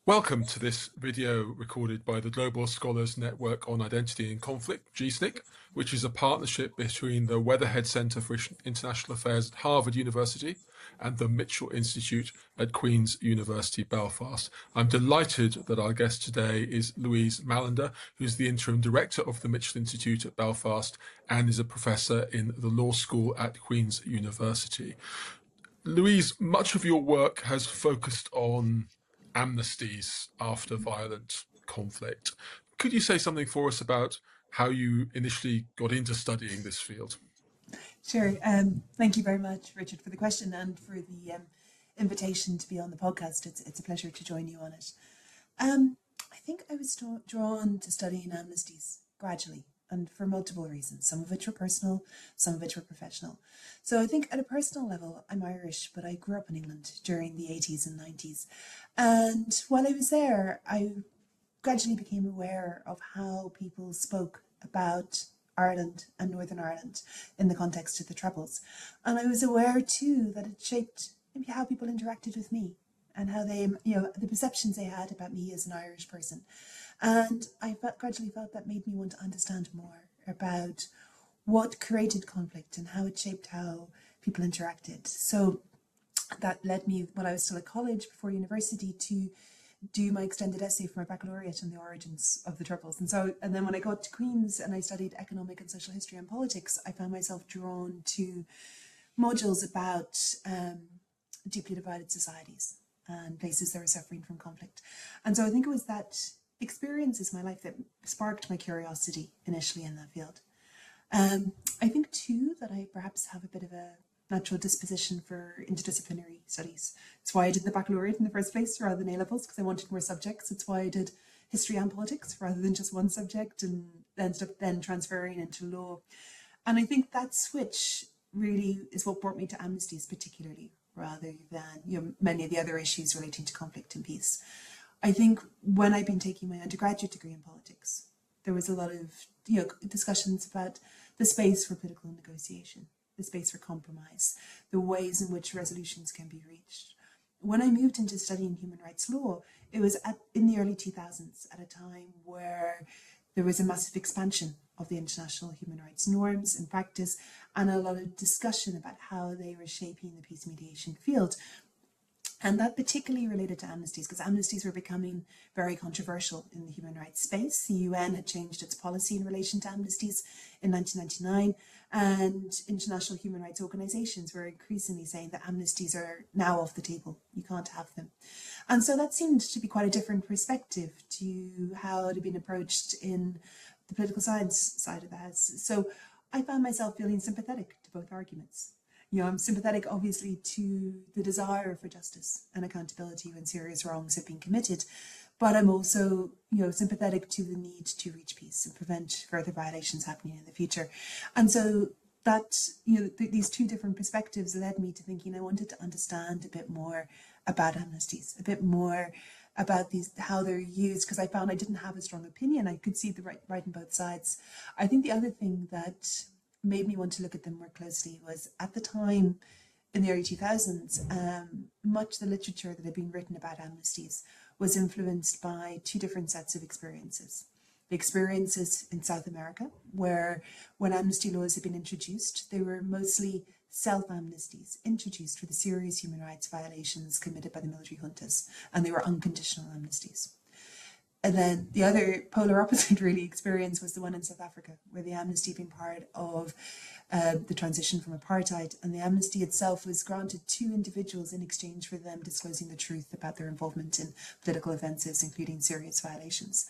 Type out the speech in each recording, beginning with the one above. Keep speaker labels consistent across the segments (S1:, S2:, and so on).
S1: Welcome to this video recorded by the Global Scholars Network on Identity and Conflict, GSNIC, which is a partnership between the Weatherhead Center for International Affairs at Harvard University and the Mitchell Institute at Queen's University Belfast. I'm delighted that our guest today is Louise Mallinder, who's the interim director of the Mitchell Institute at Belfast and is a professor in the law school at Queen's University. Louise, much of your work has focused on amnesties after violent conflict. Could you say something for us about how you initially got into studying this field?
S2: Sure. Thank you very much, Richard, for the question and for the invitation to be on the podcast. It's a pleasure to join you on it. I think I was drawn to studying amnesties gradually and for multiple reasons, some of which were personal, some of which were professional. So I think at a personal level, I'm Irish, but I grew up in England during the 80s and 90s. And while I was there, I gradually became aware of how people spoke about Ireland and Northern Ireland in the context of the Troubles. And I was aware too that it shaped maybe how people interacted with me and how they, the perceptions they had about me as an Irish person. And I gradually felt that made me want to understand more about what created conflict and how it shaped how people interacted. So that led me, when I was still at college before university, to do my extended essay for my baccalaureate on the origins of the Troubles. And then when I got to Queen's and I studied economic and social history and politics, I found myself drawn to modules about deeply divided societies and places that were suffering from conflict. And so I think it was that experiences in my life that sparked my curiosity initially in that field. I think too that I perhaps have a bit of a natural disposition for interdisciplinary studies. It's why I did the baccalaureate in the first place rather than A-levels, because I wanted more subjects. It's why I did history and politics rather than just one subject, and ended up then transferring into law. And I think that switch really is what brought me to amnesties particularly, rather than many of the other issues relating to conflict and peace. I think when I've been taking my undergraduate degree in politics, there was a lot of discussions about the space for political negotiation, the space for compromise, the ways in which resolutions can be reached. When I moved into studying human rights law, it was in the early 2000s, at a time where there was a massive expansion of the international human rights norms and practice, and a lot of discussion about how they were shaping the peace mediation field. And that particularly related to amnesties, because amnesties were becoming very controversial in the human rights space. The UN had changed its policy in relation to amnesties in 1999, and international human rights organizations were increasingly saying that amnesties are now off the table. You can't have them. And so that seemed to be quite a different perspective to how it had been approached in the political science side of the house. So I found myself feeling sympathetic to both arguments. I'm sympathetic, obviously, to the desire for justice and accountability when serious wrongs have been committed, but I'm also, sympathetic to the need to reach peace and prevent further violations happening in the future. And so that, these two different perspectives led me to thinking I wanted to understand a bit more about amnesties, a bit more about how they're used, because I found I didn't have a strong opinion. I could see the right on both sides. I think the other thing that made me want to look at them more closely was, at the time in the early 2000s, much of the literature that had been written about amnesties was influenced by two different sets of experiences. The experiences in South America, where when amnesty laws had been introduced, they were mostly self-amnesties introduced for the serious human rights violations committed by the military juntas, and they were unconditional amnesties. And then the other polar opposite really experience was the one in South Africa, where the amnesty had been part of the transition from apartheid, and the amnesty itself was granted to individuals in exchange for them disclosing the truth about their involvement in political offences, including serious violations.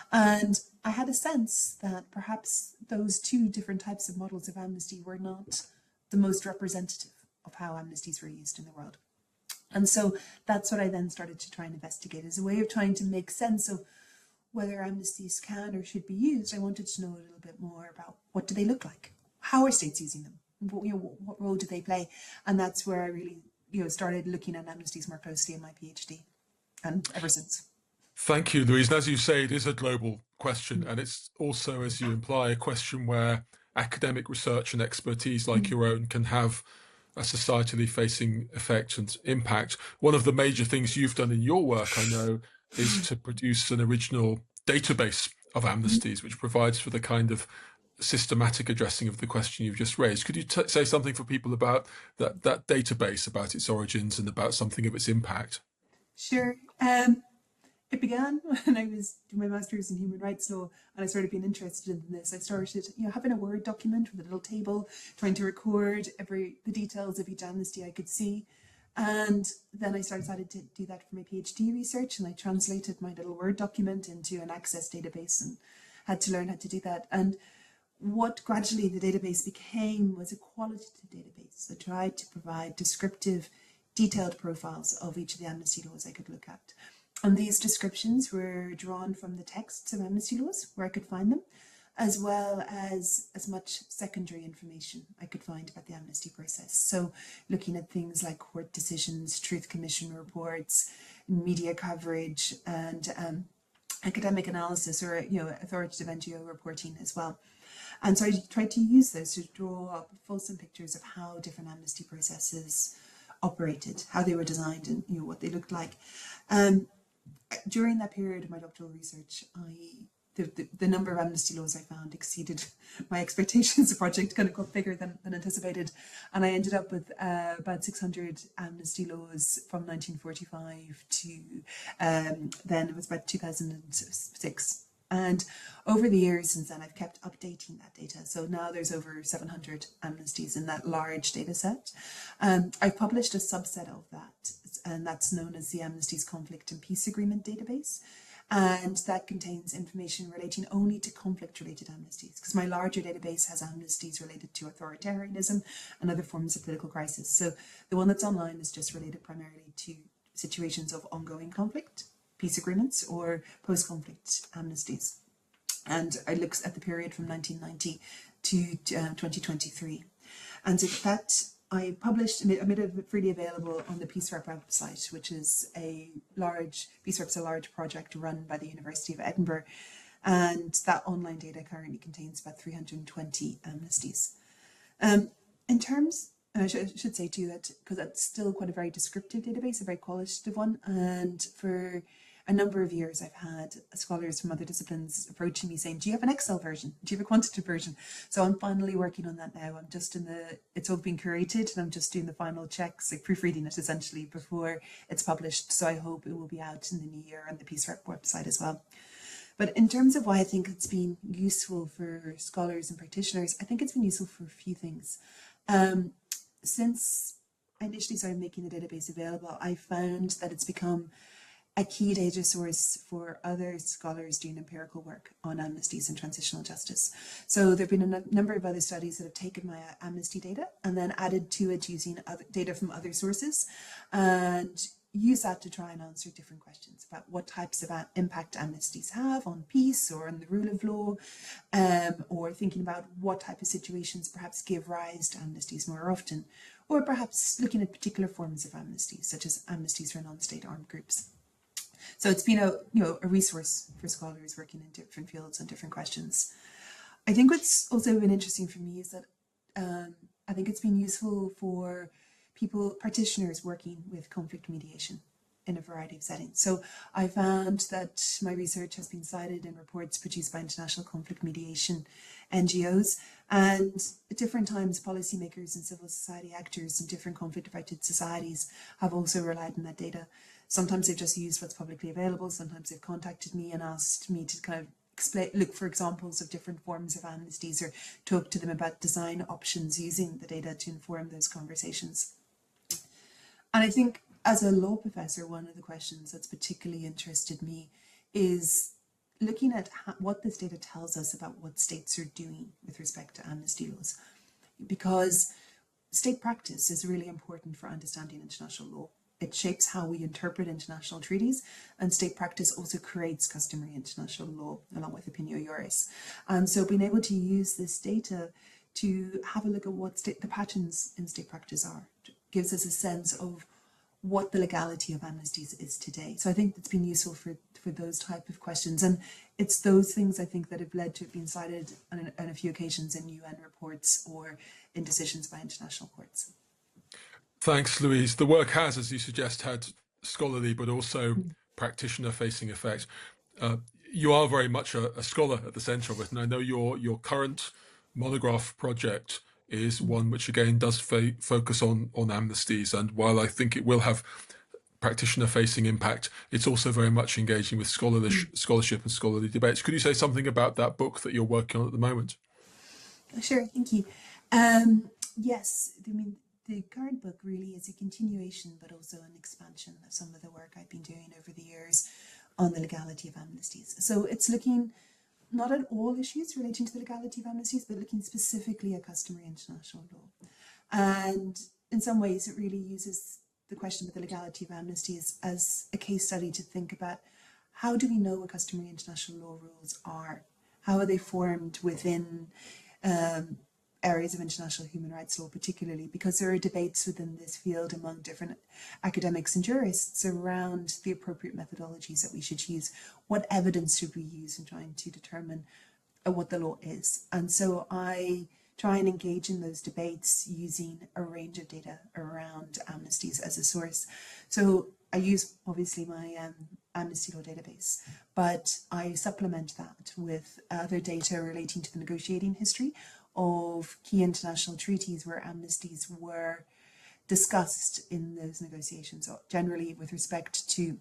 S2: And I had a sense that perhaps those two different types of models of amnesty were not the most representative of how amnesties were used in the world. And so that's what I then started to try and investigate, as a way of trying to make sense of whether amnesties can or should be used. I wanted to know a little bit more about what do they look like? How are states using them? What role do they play? And that's where I really started looking at amnesties more closely in my PhD, and ever since.
S1: Thank you, Louise. And as you say, it is a global question, and it's also, as you imply, a question where academic research and expertise like your own can have a societally facing effect and impact. One of the major things you've done in your work, I know, is to produce an original database of amnesties, which provides for the kind of systematic addressing of the question you've just raised. Could you say something for people about that database, about its origins and about something of its impact?
S2: Sure. It began when I was doing my master's in human rights law, and I started being interested in this. I started, having a Word document with a little table, trying to record the details of each amnesty I could see. And then I decided to do that for my PhD research, and I translated my little Word document into an Access database and had to learn how to do that. And what gradually the database became was a qualitative database that tried to provide descriptive, detailed profiles of each of the amnesty laws I could look at. And these descriptions were drawn from the texts of amnesty laws where I could find them, as well as much secondary information I could find about the amnesty process. So looking at things like court decisions, truth commission reports, media coverage, and academic analysis, or authoritative NGO reporting as well. And so I tried to use those to draw up fulsome pictures of how different amnesty processes operated, how they were designed, and what they looked like. During that period of my doctoral research, the number of amnesty laws I found exceeded my expectations. The project kind of got bigger than anticipated, and I ended up with about 600 amnesty laws from 1945 to then it was about 2006. And over the years since then, I've kept updating that data. So now there's over 700 amnesties in that large data set. I've published a subset of that, and that's known as the Amnesties Conflict and Peace Agreement database. And that contains information relating only to conflict-related amnesties, because my larger database has amnesties related to authoritarianism and other forms of political crisis. So the one that's online is just related primarily to situations of ongoing conflict, peace agreements, or post-conflict amnesties. And I looked at the period from 1990 to 2023. And so that I made it freely available on the PeaceRep website, which is PeaceRep's a large project run by the University of Edinburgh. And that online data currently contains about 320 amnesties. In terms, and I should say too that, because that's still quite a very descriptive database, a very qualitative one, and for a number of years I've had scholars from other disciplines approaching me saying, do you have an Excel version? Do you have a quantitative version? So I'm finally working on that now. I'm just it's all been curated, and I'm just doing the final checks, like proofreading it essentially before it's published. So I hope it will be out in the new year on the PeaceRep website as well. But in terms of why I think it's been useful for scholars and practitioners, I think it's been useful for a few things. Since I initially started making the database available, I found that it's become a key data source for other scholars doing empirical work on amnesties and transitional justice. So there have been a number of other studies that have taken my amnesty data and then added to it using data from other sources, and use that to try and answer different questions about what types of impact amnesties have on peace or on the rule of law, or thinking about what type of situations perhaps give rise to amnesties more often, or perhaps looking at particular forms of amnesties, such as amnesties for non-state armed groups. So it's been a resource for scholars working in different fields and different questions. I think what's also been interesting for me is that I think it's been useful for practitioners working with conflict mediation in a variety of settings. So I found that my research has been cited in reports produced by international conflict mediation NGOs, and at different times policymakers and civil society actors in different conflict-affected societies have also relied on that data. Sometimes they've just used what's publicly available. Sometimes they've contacted me and asked me to kind of look for examples of different forms of amnesties, or talk to them about design options using the data to inform those conversations. And I think as a law professor, one of the questions that's particularly interested me is looking at what this data tells us about what states are doing with respect to amnesty laws. Because state practice is really important for understanding international law. It shapes how we interpret international treaties, and state practice also creates customary international law along with opinio juris. And so being able to use this data to have a look at what the patterns in state practice are gives us a sense of what the legality of amnesties is today. So I think it's been useful for those type of questions, and it's those things I think that have led to it being cited on a few occasions in UN reports or in decisions by international courts.
S1: Thanks, Louise. The work has, as you suggest, had scholarly but also practitioner-facing effect. You are very much a scholar at the centre of it, and I know your current monograph project is one which again does focus on amnesties, and while I think it will have practitioner-facing impact, it's also very much engaging with scholarship and scholarly debates. Could you say something about that book that you're working on at the moment?
S2: Sure, thank you. Yes, I mean, the current book really is a continuation, but also an expansion of some of the work I've been doing over the years on the legality of amnesties. So it's looking not at all issues relating to the legality of amnesties, but looking specifically at customary international law. And in some ways, it really uses the question of the legality of amnesties as a case study to think about how do we know what customary international law rules are? How are they formed within areas of international human rights law, particularly because there are debates within this field among different academics and jurists around the appropriate methodologies that we should use. What evidence should we use in trying to determine what the law is? And so I try and engage in those debates using a range of data around amnesties as a source. So I use obviously my amnesty law database, but I supplement that with other data relating to the negotiating history of key international treaties where amnesties were discussed in those negotiations, generally with respect to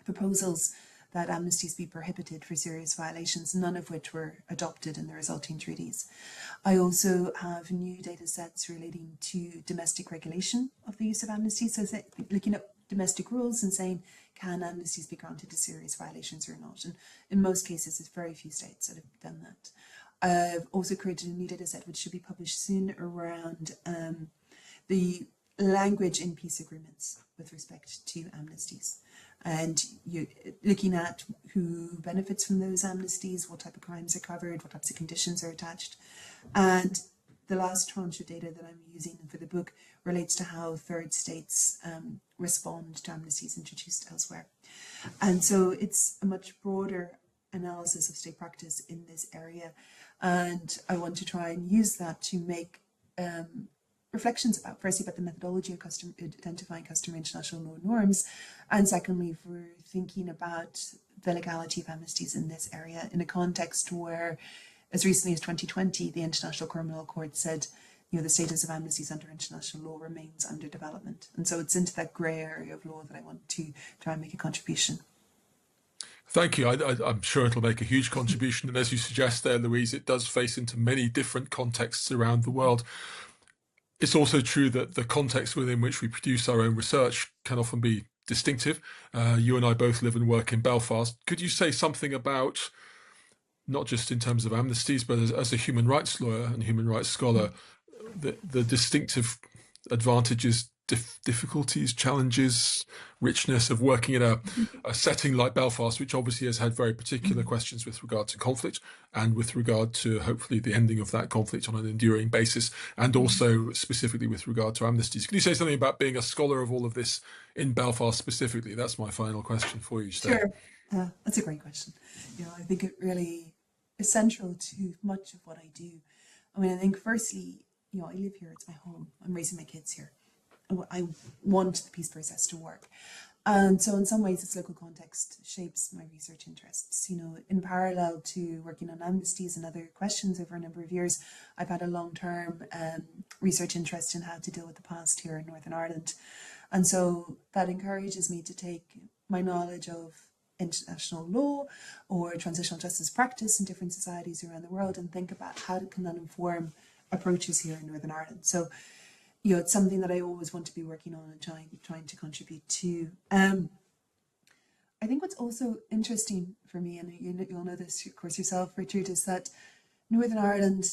S2: proposals that amnesties be prohibited for serious violations, none of which were adopted in the resulting treaties. I also have new data sets relating to domestic regulation of the use of amnesties, so looking at domestic rules and saying, can amnesties be granted to serious violations or not? And in most cases, it's very few states that have done that. I've also created a new data set which should be published soon around the language in peace agreements with respect to amnesties. And you're looking at who benefits from those amnesties, what type of crimes are covered, what types of conditions are attached. And the last tranche of data that I'm using for the book relates to how third states respond to amnesties introduced elsewhere. And so it's a much broader analysis of state practice in this area. And I want to try and use that to make reflections about, firstly, about the methodology of identifying customary international law norms, and secondly, for thinking about the legality of amnesties in this area in a context where, as recently as 2020, the International Criminal Court said, the status of amnesties under international law remains under development. And so it's into that grey area of law that I want to try and make a contribution.
S1: Thank you. I'm sure it'll make a huge contribution. And as you suggest there, Louise, it does face into many different contexts around the world. It's also true that the context within which we produce our own research can often be distinctive. You and I both live and work in Belfast. Could you say something about, not just in terms of amnesties, but as a human rights lawyer and human rights scholar, the distinctive advantages, difficulties, challenges, richness of working in a setting like Belfast, which obviously has had very particular questions with regard to conflict and with regard to hopefully the ending of that conflict on an enduring basis, and also specifically with regard to amnesties. Can you say something about being a scholar of all of this in Belfast specifically? That's my final question for you today.
S2: Sure, that's a great question. I think it really is central to much of what I do. I mean, I think firstly, I live here, it's my home, I'm raising my kids here. I want the peace process to work. And so in some ways, its local context shapes my research interests. In parallel to working on amnesties and other questions over a number of years, I've had a long-term research interest in how to deal with the past here in Northern Ireland. And so that encourages me to take my knowledge of international law or transitional justice practice in different societies around the world and think about how can that inform approaches here in Northern Ireland. So it's something that I always want to be working on and trying to contribute to. I think what's also interesting for me, and you'll know this, of course, yourself, Richard, is that Northern Ireland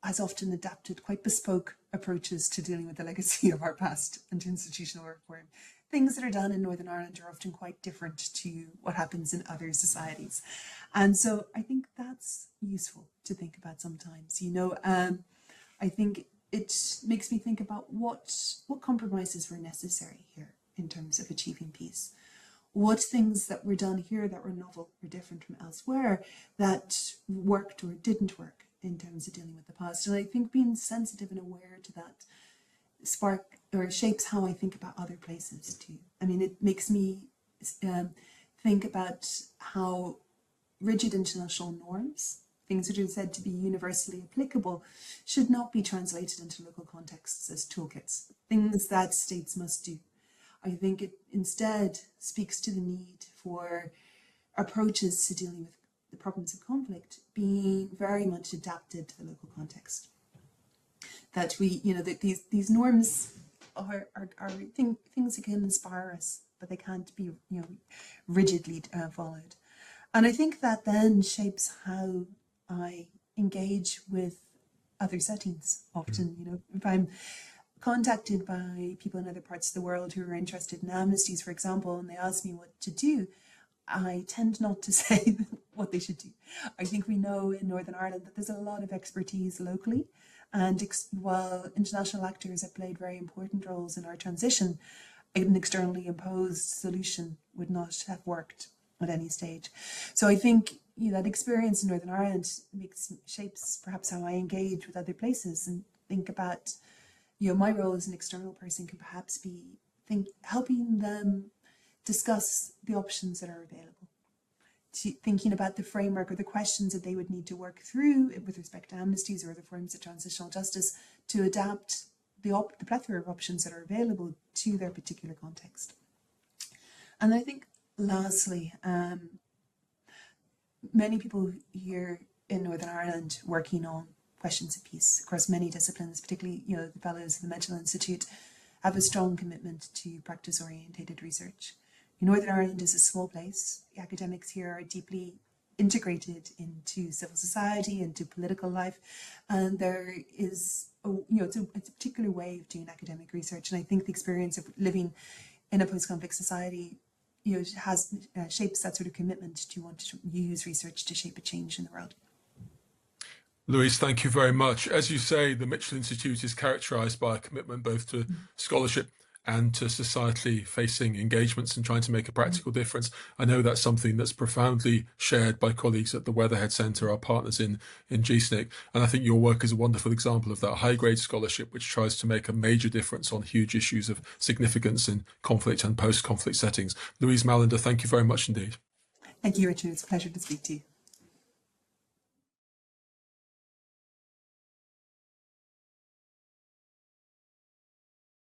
S2: has often adapted quite bespoke approaches to dealing with the legacy of our past and to institutional reform. Things that are done in Northern Ireland are often quite different to what happens in other societies. And so I think that's useful to think about sometimes. I think it makes me think about what compromises were necessary here in terms of achieving peace. What things that were done here that were novel or different from elsewhere that worked or didn't work in terms of dealing with the past. And I think being sensitive and aware to that shapes how I think about other places too. I mean, it makes me think about how rigid international norms, things that are said to be universally applicable, should not be translated into local contexts as toolkits, things that states must do. I think it instead speaks to the need for approaches to dealing with the problems of conflict being very much adapted to the local context. That we, that these norms are things that can inspire us, but they can't be, rigidly followed. And I think that then shapes how I engage with other settings. Often, if I'm contacted by people in other parts of the world who are interested in amnesties, for example, and they ask me what to do, I tend not to say what they should do. I think we know in Northern Ireland that there's a lot of expertise locally, and while international actors have played very important roles in our transition, an externally imposed solution would not have worked at any stage. So I think that experience in Northern Ireland shapes perhaps how I engage with other places, and think about my role as an external person can perhaps be helping them discuss the options that are available, thinking about the framework or the questions that they would need to work through with respect to amnesties or other forms of transitional justice to adapt the plethora of options that are available to their particular context. And I think lastly, many people here in Northern Ireland working on questions of peace across many disciplines, particularly the fellows of the Mitchell Institute, have a strong commitment to practice-orientated research. Northern Ireland is a small place. The academics here are deeply integrated into civil society, into political life, and there is it's a particular way of doing academic research. And I think the experience of living in a post-conflict society has shapes that sort of commitment to want to use research to shape a change in the world.
S1: Louise, thank you very much. As you say, the Mitchell Institute is characterised by a commitment both to scholarship and to societally facing engagements and trying to make a practical difference. I know that's something that's profoundly shared by colleagues at the Weatherhead Center, our partners in GSNIC. And I think your work is a wonderful example of that high-grade scholarship, which tries to make a major difference on huge issues of significance in conflict and post-conflict settings. Louise Mallinder, thank you very much indeed.
S2: Thank you, Richard. It's a pleasure to speak to you.